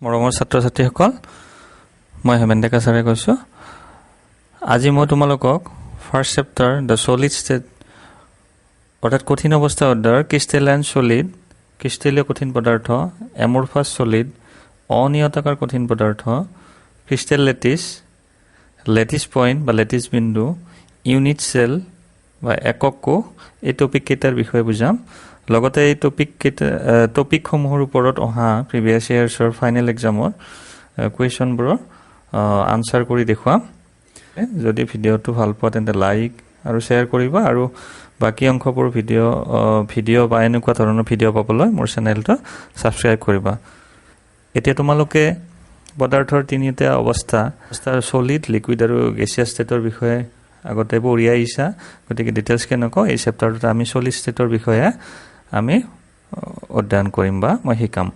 মৰমৰ ছাত্ৰ-ছাত্ৰীসকল মই হেমেন ডেকা ছাৰে কৈছোঁ আজি মই তোমালোকক first chapter the solid state অৰ্থাৎ কঠিন অৱস্থা অধ্যায়ৰ ক্ৰিষ্টেলাইন সলিড ক্ৰিষ্টেলীয় কঠিন পদাৰ্থ এমৰফাছ সলিড অনিয়তাকাৰ কঠিন পদাৰ্থ ক্ৰিষ্টেল লেটিছ পইণ্ট বা লেটিছ বিন্দু ইউনিট চেল বা একক কোষ এই টপিক কেইটাৰ বিষয়ে বুজাম লগতে এই টপিকসমূহৰ ওপৰত অহা প্ৰিভিয়াছ ইয়াৰ্ছৰ ফাইনেল এক্সামৰ কুৱেশ্যনবোৰৰ আনসাৰ কৰি দেখুৱাম যদি ভিডিঅ'টো ভাল পোৱা তেন্তে লাইক আৰু শ্বেয়াৰ কৰিবা আৰু বাকি অংশবোৰ ভিডিঅ' বা এনেকুৱা ধৰণৰ ভিডিঅ' পাবলৈ মোৰ চেনেলটো ছাবস্ক্ৰাইব কৰিবা এতিয়া তোমালোকে পদাৰ্থৰ তিনিটা অৱস্থাৰ সলিড লিকুইড আৰু গেছিয়াছ ষ্টেটৰ বিষয়ে আগতে পঢ়ি আহিছা গতিকে ডিটেইলছকৈ নকওঁ এই চেপ্টাৰটোত আমি সলিড ষ্টেটৰ বিষয়ে আমি অধ্যয়ন কৰিম বা মই শিকাম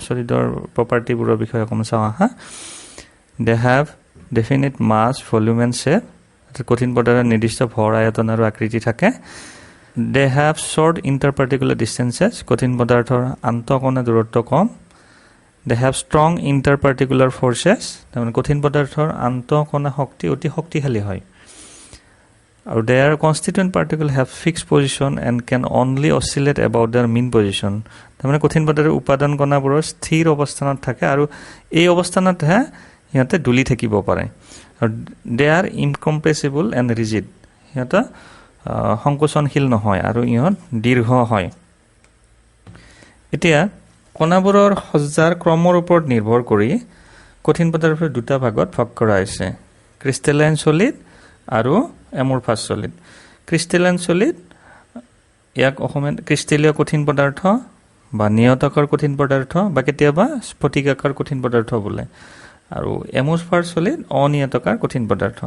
সলিডৰ প্ৰপাৰ্টিবোৰৰ বিষয়ে অকণমান চাওঁ আহা they have definite mass volume and shape কঠিন পদাৰ্থৰ নিৰ্দিষ্ট ভৰ আয়তন আৰু আকৃতি থাকে they have short inter particular distances কঠিন পদাৰ্থৰ আন্তঃকণা দূৰত্ব কম they have strong inter particular forces তাৰমানে কঠিন পদাৰ্থৰ আন্তঃকণা শক্তি অতি শক্তিশালী হয় আৰু their constituent particle have fixed position and can only oscillate about their mean position তাৰমানে কঠিন পদাৰ্থৰ উপাদান কণাবোৰৰ স্থিৰ অৱস্থানত থাকে আৰু এই অৱস্থানতহে সিহঁতে দুলি থাকিব পাৰে আৰু দে আৰ ইনকম্প্ৰেছিবল এণ্ড ৰিজিড সিহঁতে সংকোচনশীল নহয় আৰু ইহঁত দীৰ্ঘ হয় এতিয়া কণাবোৰৰ সজ্জাৰ ক্ৰমৰ ওপৰত নিৰ্ভৰ কৰি কঠিন পদাৰ্থৰ দুটা ভাগত ভাগ কৰা হৈছে ক্ৰিষ্টেলাইন সলিড আৰু এমৰফাছ সলিড ক্ৰিষ্টেলাইন সলিড ইয়াক অসমীয়াত ক্ৰিষ্টেলীয় কঠিন পদাৰ্থ বা নিয়তাকাৰ কঠিন পদাৰ্থ বা কেতিয়াবা স্ফটিকাকাৰ কঠিন পদাৰ্থ বোলে আৰু এমৰফাছ সলিড অনিয়তাকাৰ কঠিন পদাৰ্থ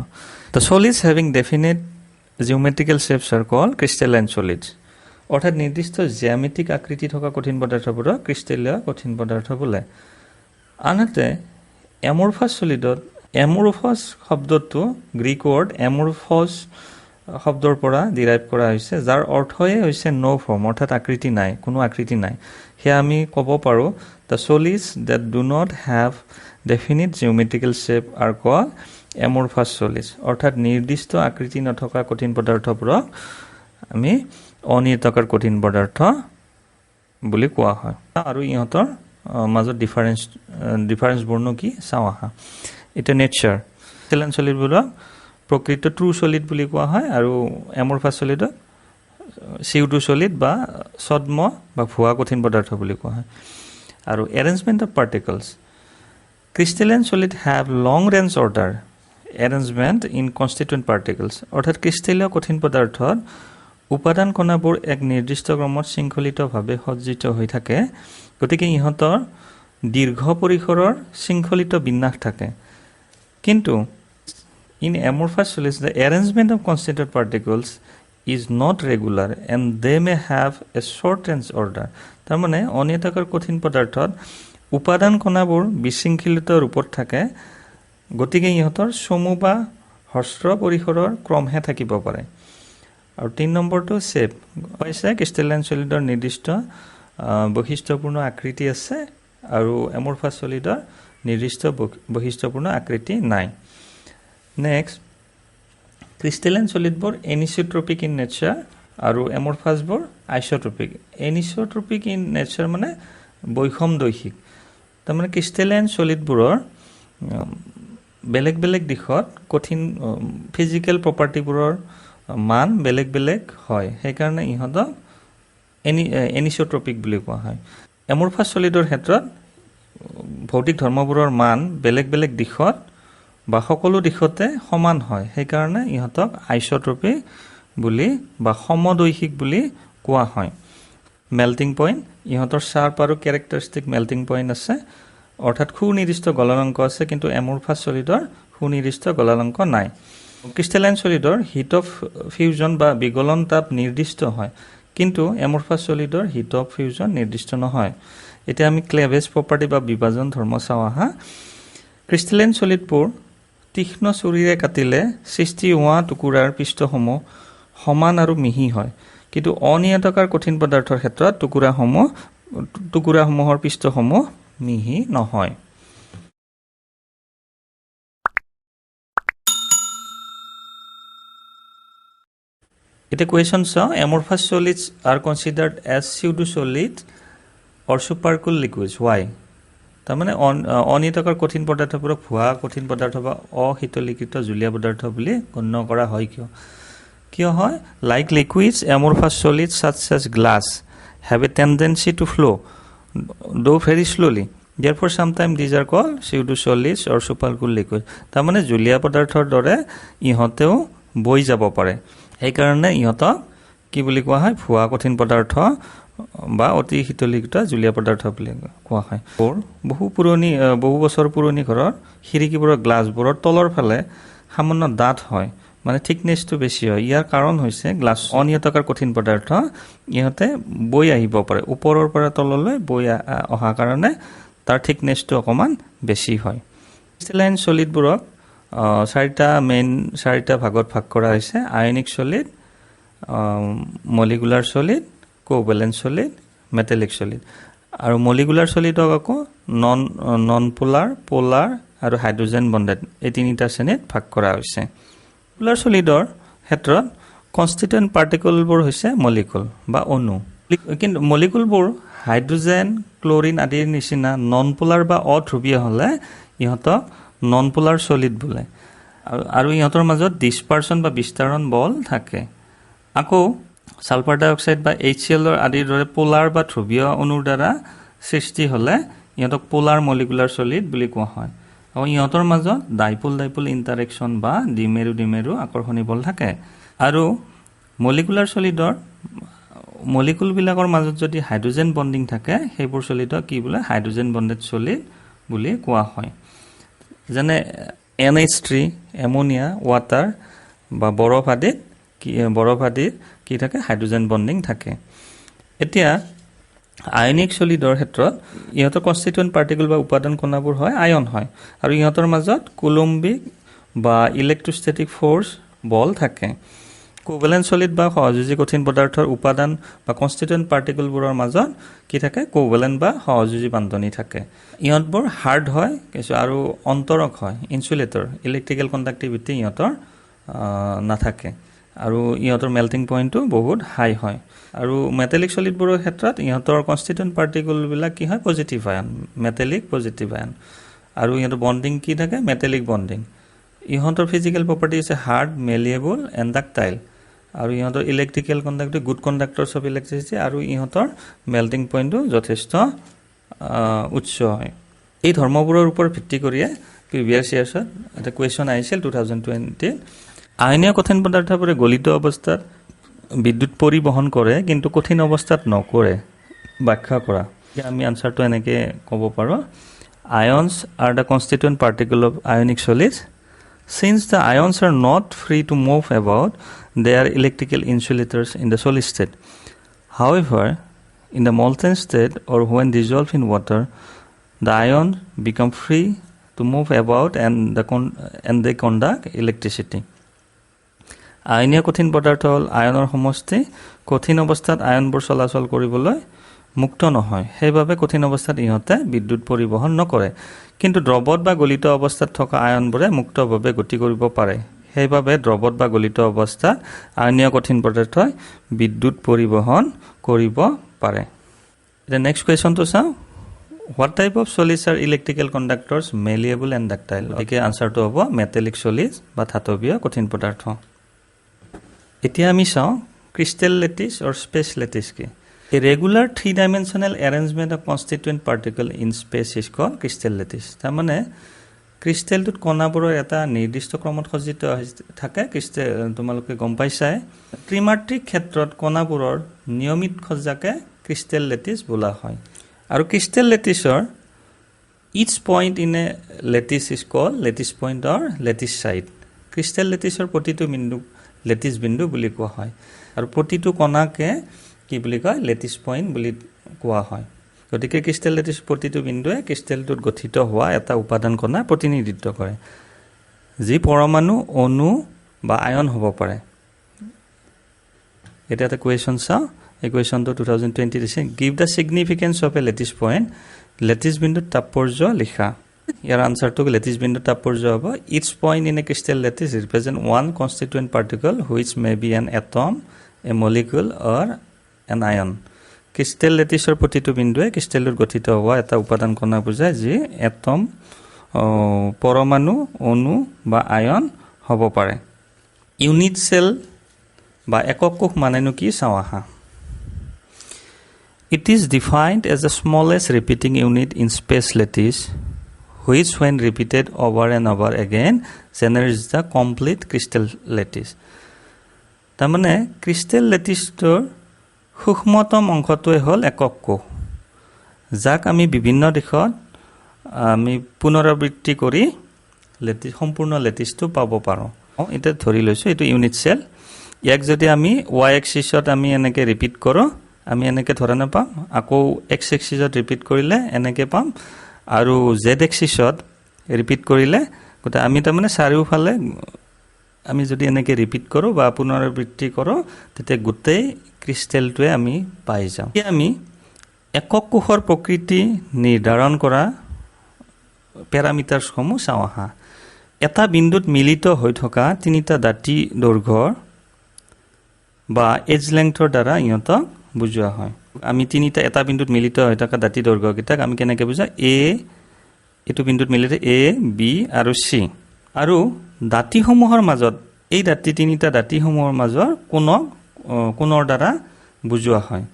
the solids having definite geometrical shapes are called crystalline solids অৰ্থাৎ নিৰ্দিষ্ট জ্যামিতিক আকৃতি থকা কঠিন পদাৰ্থবোৰক ক্ৰিষ্টেলীয় কঠিন পদাৰ্থ বোলে আনহাতে এমৰফাছ সলিডত এমৰফাছ শব্দটো গ্ৰীক ৱৰ্ড এমৰফছ শব্দৰ পৰা ডিৰাইভ কৰা হৈছে যাৰ অৰ্থই হৈছে ন' ফৰ্ম অৰ্থাৎ আকৃতি নাই কোনো আকৃতি নাই সেয়া আমি ক'ব পাৰোঁ the solids that do not have definite geometrical shape are called amorphous solids অৰ্থাৎ নিৰ্দিষ্ট আকৃতি নথকা কঠিন পদাৰ্থবোৰক আমি অনিয়তাকাৰ কঠিন পদাৰ্থ বুলি কোৱা হয় আৰু ইহঁতৰ মাজত ডিফাৰেঞ্চবোৰনো কি চাওঁ আহা এটা নেচাৰ ক্ৰিষ্টেলাইন সলিডবোৰক প্ৰকৃত ট্ৰু সলিড বুলি কোৱা হয় আৰু এমৰফাছ সলিডক চিউডো সলিড বা ছদ্ম বা ভুৱা কঠিন পদাৰ্থ বুলি কোৱা হয় আৰু arrangement of particles crystalline solid have long range order arrangement in constituent particles অৰ্থাৎ ক্ৰিষ্টেলীয় কঠিন পদাৰ্থত উপাদান কণাবোৰ এক নিৰ্দিষ্ট ক্ৰমত শৃংখলিতভাৱে সজ্জিত হৈ থাকে গতিকে ইহঁতৰ দীৰ্ঘ পৰিসৰৰ শৃংখলিত বিন্যাস থাকে কিন্তু in amorphous solids the arrangement of constituent particles is not regular and they may have a short range order তাৰমানে অনিয়তাকাৰ কঠিন পদাৰ্থত উপাদান কণাবোৰ বিশৃংখলিত ৰূপত থাকে গতিকে ইহঁতৰ চমু বা হ্ৰস্ব পৰিসৰৰ ক্ৰমহে থাকিব পাৰে আৰু ৩ নম্বৰটো শ্বেপ হৈছে ক্ৰিষ্টেলাইন সলিডৰ নিৰ্দিষ্ট বৈশিষ্ট্যপূৰ্ণ আকৃতি আছে আৰু এমৰফাছ সলিডৰ নিৰ্দিষ্ট বৈশিষ্ট্যপূৰ্ণ আকৃতি নাই নেক্সট ক্ৰিষ্টেলাইন সলিডবোৰ এনিচোট্ৰপিক ইন নেচাৰ আৰু এমৰফাছবোৰ আইচোট্ৰপিক এনিচোট্ৰপিক ইন নেচাৰ মানে বৈষমদৈশিক তাৰমানে ক্ৰিষ্টেলাইন সলিডবোৰৰ বেলেগ বেলেগ দিশত কঠিন ফিজিকেল প্ৰপাৰ্টিবোৰৰ মান বেলেগ বেলেগ হয় সেইকাৰণে ইহঁতক এনিচোট্ৰপিক বুলি কোৱা হয় এমৰফাছ সলিডৰ ক্ষেত্ৰত ভৌতিক ধৰ্মবোৰৰ মান বেলেগ বেলেগ দিশত বা সকলো দিশতে সমান হয় সেইকাৰণে ইহঁতক আইচোট্ৰপিক বুলি বা সমদৈশিক বুলি কোৱা হয় মেল্টিং পইণ্ট ইহঁতৰ শ্বাৰ্প আৰু কেৰেক্টাৰিষ্টিক মেল্টিং পইণ্ট আছে অৰ্থাৎ সুনিৰ্দিষ্ট গলনাংক আছে কিন্তু এমৰফাছ সলিডৰ সুনিৰ্দিষ্ট গলনাংক নাই ক্ৰিষ্টেলাইন সলিডৰ হিট অফ ফিউজন বা বিগলন তাপ নিৰ্দিষ্ট হয় কিন্তু এমৰফাছ সলিডৰ হিট অফ ফিউজন নিৰ্দিষ্ট নহয় এতিয়া আমি ক্লেভেজ প্ৰপাৰ্টি বা বিভাজন ধৰ্ম চাওঁ আহা ক্ৰিষ্টেলাইন সলিডবোৰ তীক্ষ্ণ চুৰিৰে কাটিলে সৃষ্টি হোৱা টুকুৰাৰ পৃষ্ঠসমূহ সমান আৰু মিহি হয় কিন্তু অনিয়তাকাৰ কঠিন পদাৰ্থৰ ক্ষেত্ৰত টুকুৰাসমূহৰ পৃষ্ঠসমূহ মিহি নহয় এতিয়া কুৱেশ্যন চাওঁ, এমৰফাছ চলিডছ আৰ কনচিডাৰ্ড এজ চিউডো চলিডছ অৰ চুপাৰকুল লিকুইডছ, ৱাই? তাৰমানে অনিয়তাকাৰ কঠিন পদাৰ্থবোৰক ভুৱা কঠিন পদাৰ্থ বা অশীতলীকৃত জুলীয়া পদাৰ্থ বুলি গণ্য কৰা হয় কিয়? কিয় হয়? Like liquids amorphous solids such as glass have a tendency to flow' though very slowly, therefore sometimes these are called pseudo solids or supercool liquid. তাৰমানে জুলীয়া পদাৰ্থৰ দৰে ইহঁতেও বৈ যাব পাৰে, সেইকাৰণে ইহঁতক কি বুলি কোৱা হয়? ভুৱা কঠিন পদাৰ্থ বা অতি শীতলীকৃত জুলীয়া পদাৰ্থ বুলি কোৱা হয়। বহু বছৰ পুৰণি ঘৰৰ খিৰিকীবোৰৰ গ্লাছবোৰৰ তলৰ ফালে সামান্য ডাঠ হয়, মানে থিকনেছটো বেছি হয়। ইয়াৰ কাৰণ হৈছে গ্লাছ অনিয়তাকাৰ কঠিন পদাৰ্থ ইহঁতে বৈ আহিব পাৰে, ওপৰৰ পৰা তললৈ বৈ অহা কাৰণে তাৰ থিকনেছটো অকণমান বেছি হয়। ক্ৰিষ্টেলাইন চলিডবোৰক চাৰিটা ভাগত ভাগ কৰা হৈছে: ionic solid, molecular solid, covalent solid, metallic solid. আৰু মলিকুলাৰ চলিডক আকৌ নন পোলাৰ, পোলাৰ আৰু হাইড্ৰজেন বণ্ডেড, এই তিনিটা শ্ৰেণীত ভাগ কৰা হৈছে। মলিকুলাৰ চলিডৰ ক্ষেত্ৰত কনষ্টিটুৱেণ্ট পাৰ্টিকলবোৰ হৈছে মলিকুল বা অণু, কিন্তু মলিকুলবোৰ হাইড্ৰজেন, ক্লৰিন আদিৰ নিচিনা নন পোলাৰ বা অধ্ৰুৱীয় হ'লে ইহঁতক নন পোলাৰ চলিড বোলে, আৰু ইহঁতৰ মাজত ডিছপাৰচন বা বিস্তাৰণ বল থাকে। আকৌ ছালফাৰ ডাই অক্সাইড বা HCl আদিৰ দৰে পোলাৰ বা ধ্ৰুৱীয় অণুৰ দ্বাৰা সৃষ্টি হ'লে ইহঁতক পোলাৰ মলিকুলাৰ চলিড বুলি কোৱা হয়। আৰু ইহঁতৰ মাজত ডাইপোল ইণ্টাৰেকশ্যন বা ডিমেৰু আকৰ্ষণী বল থাকে। আৰু মলিকুলাৰ চলিডৰ মলিকুলবিলাকৰ মাজত যদি হাইড্ৰজেন বণ্ডিং থাকে, সেইবোৰ চলিডক কি বোলে? হাইড্ৰজেন বণ্ডেড চলিড বুলি কোৱা হয়। যেনে NH3, এমনিয়া, ৱাটাৰ বা বৰফ আদিত কি থাকে? হাইড্ৰজেন বণ্ডিং থাকে। এতিয়া আয়নিক চলিডৰ ক্ষেত্ৰত ইহঁতৰ কনষ্টিটুৱেণ্ট পাৰ্টিকল বা উপাদান কণাবোৰ হয় আয়ন হয়, আৰু ইহঁতৰ মাজত কুলম্বিক বা ইলেক্ট্ৰোষ্টেটিক ফ'ৰ্চ বল থাকে। কোভেলেণ্ট চলিড বা সহযোজী কঠিন পদাৰ্থৰ উপাদান বা কনষ্টিটুৱেণ্ট পাৰ্টিকলবোৰৰ মাজত কি থাকে? কোভেলেণ্ট বা সহযোজী বান্ধনি থাকে। ইহঁতবোৰ হাৰ্ড হয় আৰু অন্তৰক হয়, ইনচুলেটৰ, ইলেক্ট্ৰিকেল কণ্ডাক্টিভিটি ইহঁতৰ নাথাকে, আৰু ইহঁতৰ মেল্টিং পইণ্টটো বহুত হাই হয়। আৰু মেটেলিক চলিডবোৰৰ ক্ষেত্ৰত ইহঁতৰ কনষ্টিটুৱেণ্ট পাৰ্টিকলবিলাক কি হয়? পজিটিভ আয়ন, মেটেলিক পজিটিভ আয়ন, আৰু ইহঁতৰ বণ্ডিং কি থাকে? Metallic bonding. ইহঁতৰ ফিজিকেল প্ৰপাৰ্টি হৈছে হাৰ্ড, মেলিয়েবল এণ্ড ডাক্টাইল, আৰু ইহঁতৰ ইলেক্ট্ৰিকেল কণ্ডাক্টিভ, গুড কণ্ডাক্টৰ্ছ অফ ইলেক্ট্ৰিচিটি, আৰু ইহঁতৰ মেল্টিং পইণ্টটো যথেষ্ট উচ্চ হয়। এই ধৰ্মবোৰৰ ওপৰত ভিত্তি কৰিয়ে প্ৰিভিয়াছ ইয়াৰ্ছত এটা কুৱেশ্যন আহিছিল 2020। আয়নীয় কঠিন পদাৰ্থবোৰে গলিত অৱস্থাত বিদ্যুৎ পৰিবহন কৰে কিন্তু কঠিন অৱস্থাত নকৰে, ব্যাখ্যা কৰা। আমি আনচাৰটো এনেকৈ ক'ব পাৰোঁ: ions are the constituent particle of ionic solids. Since the ions are not free to move about, they are electrical insulators in the solid state. However, in the molten state or when dissolved in water, the ions become free to move about and they conduct electricity. আয়নীয় কঠিন পদাৰ্থ হ'ল আয়নৰ সমষ্টি। কঠিন অৱস্থাত আয়নবোৰ চলাচল কৰিবলৈ মুক্ত নহয়, সেইবাবে কঠিন অৱস্থাত ইহঁতে বিদ্যুৎ পৰিবহন নকৰে। কিন্তু দ্ৰৱত বা গলিত অৱস্থাত থকা আয়নবোৰে মুক্তভাৱে গতি কৰিব পাৰে, সেইবাবে দ্ৰৱত বা গলিত অৱস্থাত আয়নীয় কঠিন পদাৰ্থই বিদ্যুৎ পৰিবহন কৰিব পাৰে। এতিয়া নেক্সট কুৱেশ্যনটো চাওঁ: what type of solids are electrical conductors, malleable and ductile? গতিকে আনচাৰটো হ'ব মেটেলিক চলিডছ বা ধাতৱীয় কঠিন পদাৰ্থ। এতিয়া আমি চাওঁ ক্ৰিষ্টেল লেটিছ অৰ স্পেচ লেটিছ কি? A regular three-dimensional arrangement of constituent particle in space is called crystal lattice. তাৰমানে ক্ৰিষ্টেলটোত কণাবোৰৰ এটা নিৰ্দিষ্ট ক্ৰমত সজ্জিত থাকে। তোমালোকে গম পাইছাই, ত্ৰিমাত্ৰিক ক্ষেত্ৰত কণাবোৰৰ নিয়মিত সজ্জাকে ক্ৰিষ্টেল লেটিছ বোলা হয়। আৰু ক্ৰিষ্টেল লেটিছৰ each point in a lattice is called lattice point or lattice site. Crystal লেটিছৰ প্ৰতিটো বিন্দু লেটিছ বিন্দু বুলি কোৱা হয়, আৰু প্ৰতিটো কণাকে কি বুলি কয়? লেটিছ পইণ্ট বুলি কোৱা হয়। গতিকে ক্ৰিষ্টেল লেটিছ প্ৰতিটো বিন্দুৱে ক্ৰিষ্টেলটোত গঠিত হোৱা এটা উপাদান কণা প্ৰতিনিধিত্ব কৰে, যি পৰমাণু, অণু বা আয়ন হ'ব পাৰে। এতিয়া এটা কুৱেশ্যন চাওঁ। এই কুৱেশ্যনটো 2020 দিছে: give the significance of a lattice point. Lattice বিন্দুত তাৎপৰ্য লিখা। ইয়াৰ আনসাৰটো লেটিছ বিন্দু তাৎপৰ্য হ'ব its point in a crystal lattice represent one constituent particle which may be an atom a molecule or an ion crystal লেটিছৰ প্ৰতিটো বিন্দুৱে ক্ৰিষ্টেলত গঠিত হোৱা এটা উপাদান কণা বুজায় যি এটম পৰমাণু অণু বা আয়ন হ'ব পাৰে ইউনিট সেল বা একক কোষ মানেনো কি চাওঁ আহা It is defined as the smallest repeating unit in space lattice which when repeated over and over again generates the complete crystal lattice তাৰমানে ক্ৰিষ্টেল লেটিছটোৰ সূক্ষ্মতম অংশটোৱে হ'ল একক কোষ যাক আমি বিভিন্ন দিশত আমি পুনৰাবৃত্তি কৰি সম্পূৰ্ণ লেটিছটো পাব পাৰোঁ এটা ধৰি লৈছোঁ এইটো ইউনিট সেল ইয়াক যদি আমি y এক্সিছত আমি এনেকৈ ৰিপিট কৰোঁ আমি এনেকৈ ধৰা নাপাম আকৌ x এক্সিছত ৰিপিট কৰিলে এনেকৈ পাম আৰু z এক্সিছত ৰিপিট কৰিলে গতে আমি তাৰমানে চাৰিওফালে আমি যদি এনেকৈ ৰিপিট কৰোঁ বা পুনৰাবৃত্তি কৰোঁ তেতিয়া গোটেই ক্ৰিষ্টেলটোৱে আমি পাই যাওঁ এতিয়া আমি একক কোষৰ প্ৰকৃতি নিৰ্ধাৰণ কৰা পেৰামিটাৰসমূহ চাওঁ আহা এটা বিন্দুত মিলিত হৈ থকা তিনিটা দাঁতি দৈৰ্ঘ্যৰ বা এজ লেংথৰ দ্বাৰা ইহঁতক বুজোৱা হয় আমি তিনিটা এটা বিন্দুত মিলিত হৈ থকা দাঁতি দৈৰ্ঘ্যকেইটাক আমি কেনেকৈ বুজা এ এইটো বিন্দুত মিলিলে এ বি আৰু চি আৰু দাঁতিসমূহৰ মাজত এই তিনিটা দাঁতিসমূহৰ মাজৰ কোণৰ দ্বাৰা বুজোৱা হয়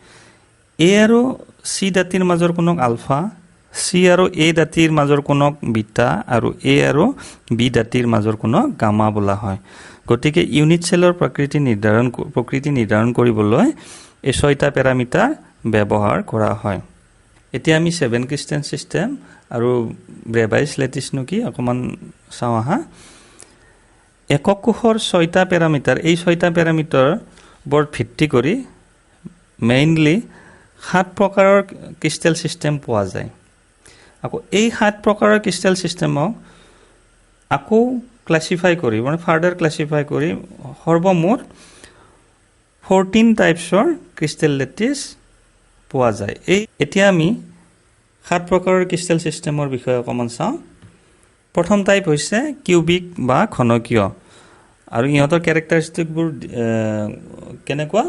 এ আৰু চি দাঁতিৰ মাজৰ কোণক আলফা চি আৰু এ দাঁতিৰ মাজৰ কোণক বিটা আৰু এ আৰু বি দাঁতিৰ মাজৰ কোণক গামা বোলা হয় গতিকে ইউনিট সেলৰ প্ৰকৃতি নিৰ্ধাৰণ কৰিবলৈ এই ছয়টা পেৰামিটাৰ ব্যৱহাৰ কৰা হয় এতিয়া আমি 7 ক্ৰিষ্টেল সিস্টেম আৰু ব্ৰেভাইছ লেটিছনো কি অকমান চাওঁ আহা একক কোষৰ ছয়টা পেৰামিটাৰ এই ছয়টা পেৰামিটাৰ বৰ ভিত্তি কৰি মেইনলি 7 প্ৰকাৰৰ ক্ৰিষ্টেল সিস্টেম পোৱা যায় আকৌ এই 7 প্ৰকাৰৰ ক্ৰিষ্টেল সিস্টেমক আকৌ ক্লাসিফাই কৰি মানে ফাৰ্দাৰ ক্লাসিফাই কৰি সৰ্বমুঠ 14 টাইপছৰ ক্ৰিষ্টেল লেটিছ পোৱা যায় এতিয়া আমি 7 প্ৰকাৰৰ ক্ৰিষ্টেল সিস্টেমৰ বিষয়ে অকমান চাওঁ প্ৰথম টাইপ হৈছে কিউবিক বা ঘনকীয় আৰু ইহঁতৰ ক্যাৰেক্টাৰিষ্টিকবোৰ কেনেকুৱা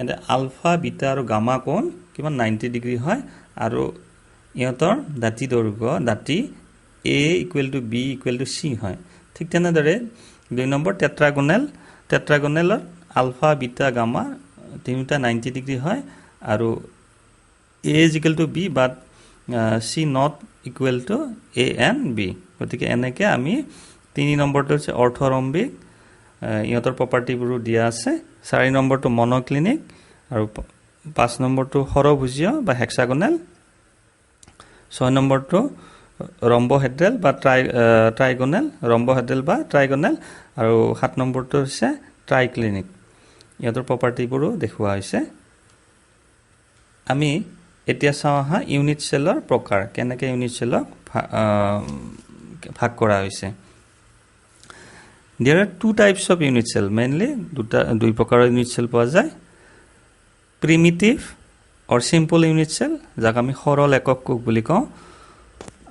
এনে আলফা বিটা আৰু গামা কোণ কিমান 90 ডিগ্ৰী হয় আৰু ইহঁতৰ দাঁতি দৈৰ্ঘ্য দাঁতি a = b = c হয় ঠিক তেনেদৰে 2 নম্বৰ টেট্ৰাগনেলৰ আলফা বিটা গামা তিনিটা 90 ডিগ্ৰী হয় আৰু a = b but c not equal to a and b গতিকে এনেকৈ আমি 3 নম্বৰটো হৈছে অৰ্থৰম্বিক ইহঁতৰ প্ৰপাৰ্টিবোৰো দিয়া আছে 4 নম্বৰটো মনোক্লিনিক আৰু 5 নম্বৰটো সৰভুজীয় বা হেক্সাগনেল 6 নম্বৰটো ৰম্বোহেড্ৰেল বা ট্ৰাইগনেল আৰু 7 নম্বৰটো হৈছে ট্ৰাইক্লিনিক ইহঁতৰ প্ৰপাৰ্টিবোৰো দেখুওৱা হৈছে আমি এতিয়া চাওঁ আহা ইউনিট সেলৰ প্ৰকাৰ কেনেকৈ ইউনিট সেলক ভাগ কৰা হৈছে There are two types of unit cell mainly দুই প্ৰকাৰৰ ইউনিট সেল পোৱা যায় primitive or simple unit cell যাক আমি সৰল একক কোষ বুলি কওঁ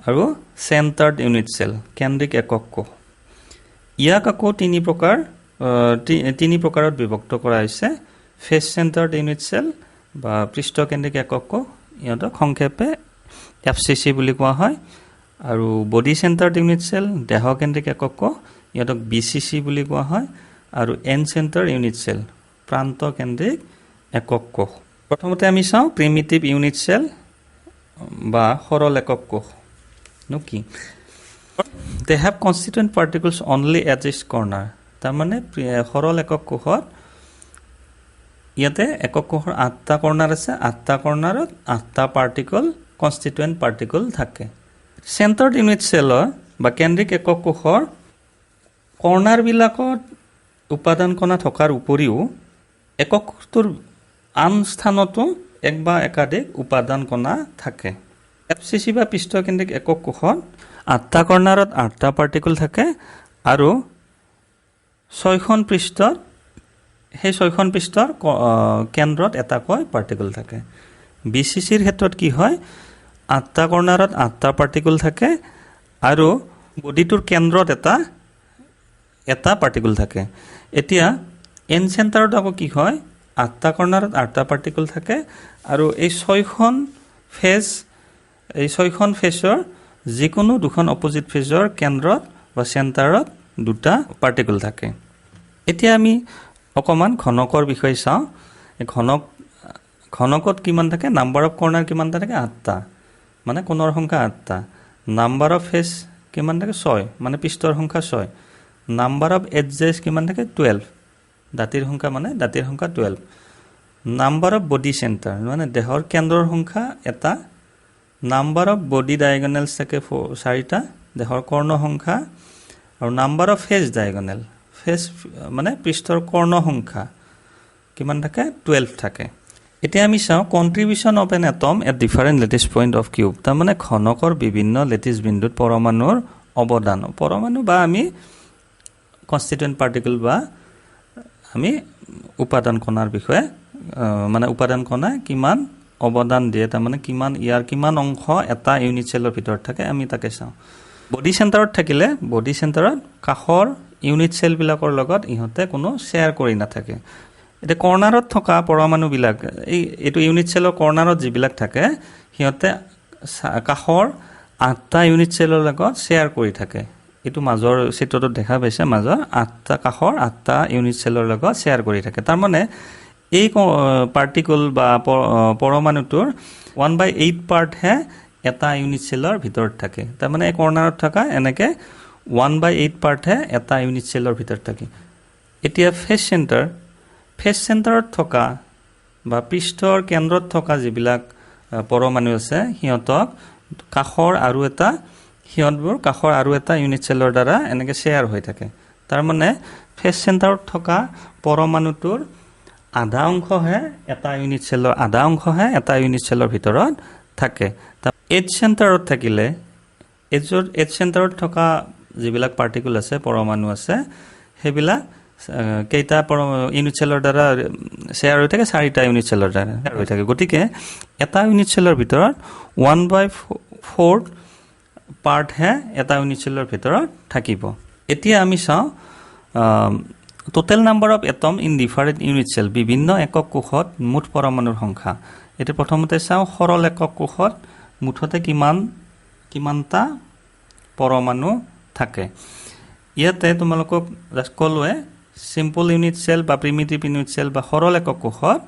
আৰু centered unit cell কেন্দ্ৰিক একক কোষ ইয়াক আকৌ তিনি প্ৰকাৰত বিভক্ত কৰা হৈছে face centered unit cell বা পৃষ্ঠকেন্দ্ৰিক একক কোষ ইহঁতক সংক্ষেপে FCC বুলি কোৱা হয় আৰু body centered unit cell দেহকেন্দ্ৰিক একক কোষ ইহঁতক BCC বুলি কোৱা হয় আৰু end centered unit cell প্ৰান্তকেন্দ্ৰিক একক কোষ প্ৰথমতে আমি চাওঁ primitive unit cell বা সৰল একক কোষ কি they have constituent particles only at its corner তাৰমানে সৰল একক কোষত ইয়াতে একক কোষৰ 8টা কৰ্নাৰ আছে 8টা কৰ্নাৰত 8টা পাৰ্টিকল কনষ্টিটুৱেন্ট পাৰ্টিকল থাকে চেণ্টাৰ্ড ইউনিট সেলৰ বা কেন্দ্ৰিক একক কোষৰ কৰ্নাৰ বিলাকত উপাদান কণা থকাৰ উপৰিও একক কোষটোৰ আন স্থানতো এক বা একাধিক উপাদান কণা থাকে এফচিসি বা পৃষ্ঠকেন্দ্ৰিক একক কোষত 8টা কৰ্নাৰত 8টা পাৰ্টিকল থাকে আৰু 6খন পৃষ্ঠত সেই 6খন পৃষ্ঠৰ কেন্দ্ৰত এটাকৈ পাৰ্টিকল থাকে বিসিসিৰ ক্ষেত্ৰত কি হয় 8টা কৰ্নাৰত 8টা পাৰ্টিকল থাকে আৰু বডিটোৰ কেন্দ্ৰত এটা পাৰ্টিকল থাকে এতিয়া এন চেণ্টাৰত আকৌ কি হয় 8টা কৰ্নাৰত 8টা পাৰ্টিকল থাকে আৰু এই 6খন ফেজৰ যিকোনো দুখন অপোজিট ফেজৰ কেন্দ্ৰত বা চেণ্টাৰত দুটা পাৰ্টিকল থাকে এতিয়া আমি অকমান ঘনকৰ বিষয় চাওঁ ঘনকত কিমান থাকে নাম্বাৰ অফ কৰ্নাৰ কিমান থাকে 8টা মানে কোণৰ সংখ্যা 8টা নাম্বাৰ অফ ফেজ কিমান থাকে 6 মানে পৃষ্ঠৰ সংখ্যা 6 নাম্বাৰ অফ এডজেছ কিমান থাকে 12 দাঁতিৰ সংখ্যা 12 নাম্বাৰ অফ বডি চেণ্টাৰ মানে দেহৰ কেন্দ্ৰৰ সংখ্যা এটা নাম্বাৰ অফ বডি ডায়াগনেলছ থাকে 4টা দেহৰ কৰ্ণ সংখ্যা আৰু number of phase diagonal phase মানে পৃষ্ঠৰ কৰ্ণ সংখ্যা কিমান থাকে 12 থাকে এতিয়া আমি চাওঁ contribution of an atom at different lattice point of cube তাৰ মানে ঘনকৰ বিভিন্ন লেটিছ বিন্দুত পৰমাণুৰ অৱদান পৰমাণু বা আমি কনষ্টিটুৱেন্ট পাৰ্টিকল বা আমি উপাদান কণাৰ বিষয়ে মানে উপাদান কণা কিমান অৱদান দিয়ে তাৰ মানে কিমান অংশ এটা ইউনিট সেলৰ ভিতৰত থাকে আমি তাকে চাওঁ বডি চেণ্টাৰত থাকিলে বডি চেণ্টাৰত কাখৰ ইউনিট সেল বিলাকৰ লগত ইহতে কোনো শেয়াৰ কৰি নাথাকে এটা কৰ্নাৰত থকা পৰমাণু বিলাক এইটো ইউনিট সেলৰ কৰ্নাৰত যিবিলাক থাকে হিয়তে কাখৰ 8টা ইউনিট সেলৰ লগত শেয়াৰ কৰি থাকে এটো মাজৰ চিত্ৰটো দেখা পাইছে মাজৰ 8টা কাখৰ 8টা ইউনিট সেলৰ লগত শেয়াৰ কৰি থাকে তাৰ মানে এই পাৰ্টিকল বা পৰমাণুটোৰ 1/8 পাৰ্ট হে এটা ইউনিট সেলৰ ভিতৰত থাকে তাৰ মানে এই কৰ্নাৰত থকা এনেকে 1/8 পাৰ্ট হে এটা ইউনিট সেলৰ ভিতৰত থাকে এতিয়া ফেজ চেণ্টাৰত থকা বা পৃষ্ঠৰ কেন্দ্ৰত থকা যিবিলাক পৰমাণু আছে হিয়তক কাখৰ আৰু এটা ইউনিট সেলৰ দ্বাৰা এনেকে শেয়াৰ হৈ থাকে তাৰ মানে ফেজ চেণ্টাৰত থকা পৰমাণুটোৰ আধা অংশহে এটা ইউনিট সেলৰ ভিতৰত থাকে এজ চেণ্টাৰত থাকিলে এজ চেণ্টাৰত থকা যিবিলাক পাৰ্টিকল আছে পৰমাণু আছে সেইবিলাক কেইটা ইউনিট সেলৰ দ্বাৰা শেয়াৰ হৈ থাকে 4টা ইউনিট সেলৰ দ্বাৰা হৈ থাকে গতিকে এটা ইউনিট সেলৰ ভিতৰত 1/4 পাৰ্ট হে এটা ইউনিট সেলৰ ভিতৰত থাকিব এতিয়া আমি চাওঁ total number of atom in different unit cell বিভিন্ন একক কোষত মুঠ পৰমাণুৰ সংখ্যা এটা প্ৰথমতে চাওঁ সৰল একক কোষত মুঠতে কিমানটা পৰমাণু থাকে ইয়াতে তোমালোকক জাস্ট কলোৱে সিম্পল ইউনিট সেল বা প্ৰিমিটিভ ইউনিট সেল বা সৰল একক কোষত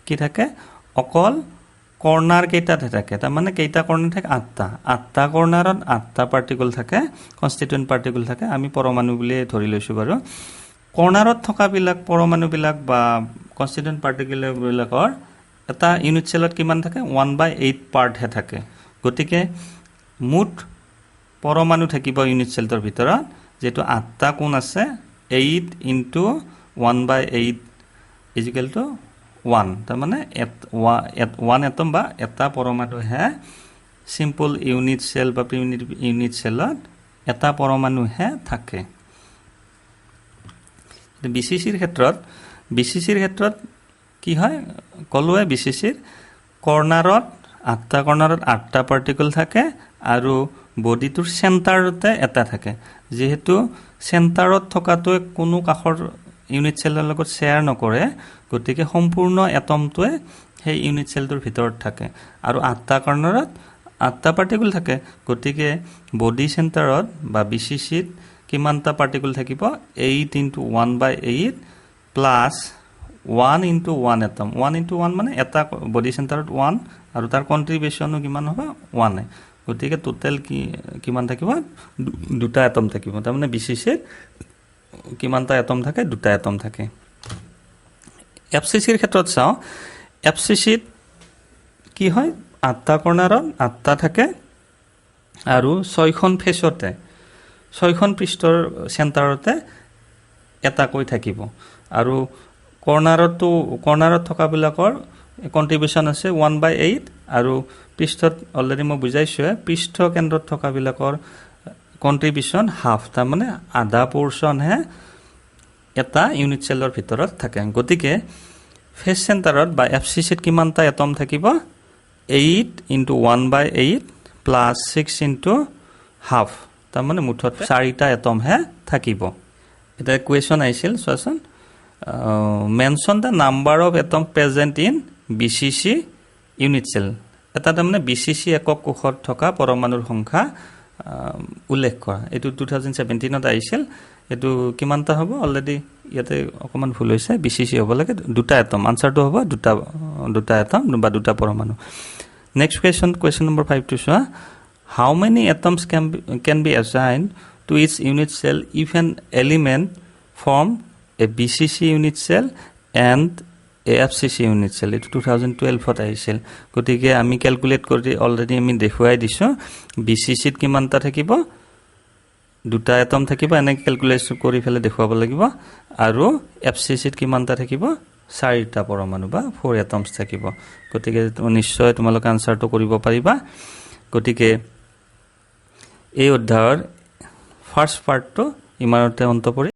কি থাকে অকল কৰ্নাৰ কেইটাতে থাকে তাৰ মানে কেইটা কৰ্নাৰ থাকে 8টা কৰ্নাৰত 8টা পাৰ্টিকল থাকে কনষ্টিটুৱেন্ট পাৰ্টিকল থাকে আমি পৰমাণু বুলি ধৰি লৈছো বাৰু কৰ্নাৰত থকা বিলাক পৰমাণু বিলাক বা কনষ্টিটুৱেন্ট পাৰ্টিকল বিলাকৰ এটা ইউনিট সেলত কিমান থাকে 1/8 পাৰ্ট হে থাকে গতিকে মুঠ পৰমাণু থাকিব ইউনিট সেলটোৰ ভিতৰত যেটো 8টা কোণ আছে 8 * 1/8 = 1 তাৰ মানে 1 এটম বা এটা পৰমাণু হে সিম্পল ইউনিট সেল বা প্ৰিমিটিভ ইউনিট সেলত এটা পৰমাণু হে থাকে বিসিসিৰ ক্ষেত্ৰত কি হয় কলোৱে বিসিসিৰ কৰ্নাৰত 8টা পাৰ্টিকল থাকে আৰু বডিটোৰ চেণ্টাৰতে এটা থাকে যেহেতু চেণ্টাৰত থকাটোৱে কোনো কাখৰ ইউনিট সেলৰ লগত শেয়াৰ নকৰে গতিকে সম্পূৰ্ণ এটমটোৱে সেই ইউনিট সেলটোৰ ভিতৰত থাকে আৰু 8টা কৰ্নাৰত 8টা পাৰ্টিকল থাকে গতিকে বডি চেণ্টাৰত বা বিসিসিত কিমানটা পাৰ্টিকল থাকিব 8 * 1/8 প্লাস 1 * 1 এটম 1 * 1 মানে এটা বডি চেণ্টাৰত 1 আৰু তাৰ কন্ট্ৰিবিউশনো কিমান হ'ব 1 গতিকে টোটাল কিমান থাকিব দুটা এটম থাকিব তাৰ মানে বিসিসিত কিমানটা এটম থাকে দুটা এটম থাকে এফসিসিৰ ক্ষেত্ৰত চাওঁ এফসিসিত কি হয় 8টা কৰ্নাৰত 8টা থাকে আৰু 6খন ফেজতে 6খন পৃষ্ঠৰ চেণ্টাৰতে এটা কৈ থাকিব আৰু কৰ্নাৰত থকা বিলাকৰ কন্ট্ৰিবিউশন আছে 1/8 আৰু পৃষ্ঠত অলৰেডি মই বুজাইছো পৃষ্ঠ কেন্দ্ৰত থকা বিলাকৰ কন্ট্ৰিবিউশন হাফ তাৰ মানে আধা পোৰশন হে এটা ইউনিট সেলৰ ভিতৰত থাকে গতিকে ফেজ চেণ্টাৰত বা এফসিসিত কিমানটা এটম থাকিব 8 * 1/8 প্লাস 6 * হাফ তাৰমানে মুঠতে 4টা এটমহে থাকিব এটা কুৱেশ্যন আহিছিল চোৱাচোন mention the number of atom present in BCC unit cell এটা তাৰমানে বিচিচি একক কোষত থকা পৰমাণুৰ সংখ্যা উল্লেখ কৰা এটো 2017 ত আহিছিল এটো কিমানটা হ'ব অলৰেডি ইয়াতে অকমান ভুল হৈছে বিচিচি হ'ব লাগে দুটা এটম আনসাৰটো হ'ব দুটা এটম বা দুটা পৰমাণু next question number 5 to show how many atoms can be assigned to each unit cell if an element form a BCC unit cell and a FCC unit cell it 2012 ত আহিছিল গতিকে আমি calculate কৰি already আমি দেখুৱাই দিছো BCC ত কিমানটা থাকিব দুটা এটম থাকিব এনে ক্যালকুলেশন কৰি ফেলে দেখুৱাব লাগিব আৰু FCC ত কিমানটা থাকিব 4টা পৰমাণু বা 4 এটমস থাকিব গতিকে নিশ্চয় তোমালোকে আনসাৰটো কৰিব পাৰিবা গতিকে এই অধ্যায়ৰ ফাৰ্স্ট পাৰ্টটো ইমানতে অন্ত পৰি